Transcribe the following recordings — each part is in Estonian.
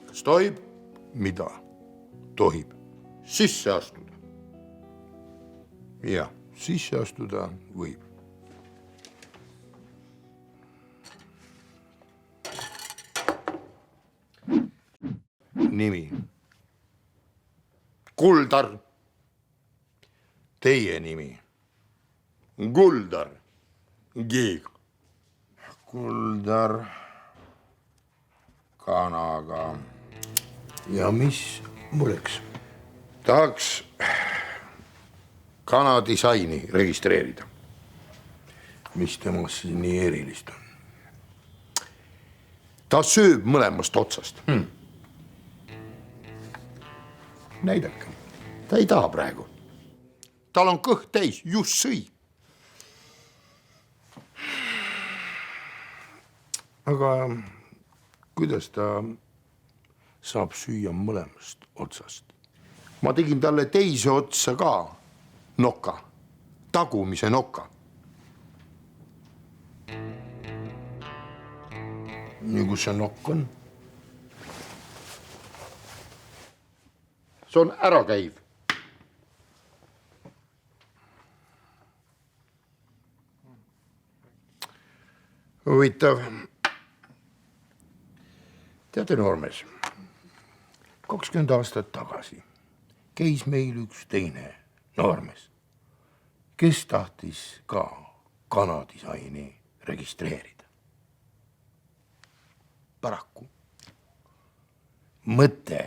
Kas tohib? Mida? Tohib. Sisse astuda. Jah, sisse astuda võib. Nimi. Kuldar. Teie nimi. Kuldar. Giig. Kuldar. Kanaga. Ja mis mureks? Tahaks kana disaini registreerida. Mis temas siis nii erilist on? Ta sööb mõlemast otsast. Näidake. Ta ei taha praegu. Tal on kõht täis, just sõi. Aga kuidas ta saab süüa mõlemast otsast? Ma tegin talle teise otsa ka noka, tagumise noka. Nii kus see nokk on? See on ära käiv. Huvitav. Teate, noormees, 20 aastat tagasi käis meil üks teine noormees, kes tahtis ka kanadisaini registreerida. Paraku mõte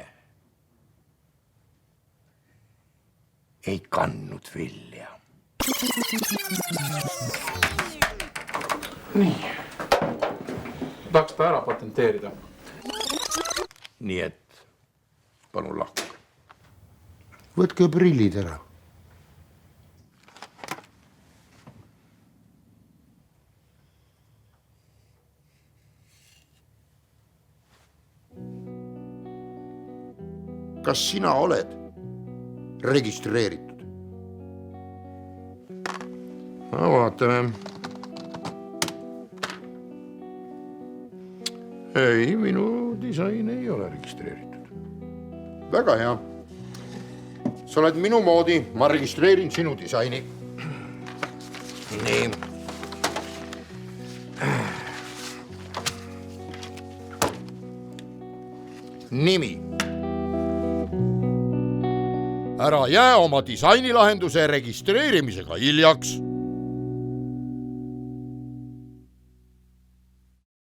ei kandnud vilja. Nii. Tahaks ta ära patenteerida. Nii et palun lahkuge. Võtke prillid ära. Kas sina oled registreeritud? No, vaatame. Ei, minu disain ei ole registreeritud. Väga hea. Sa oled minu moodi, ma registreerin sinu disaini. Nii. Nimi. Ära jää oma disainilahenduse registreerimisega hiljaks.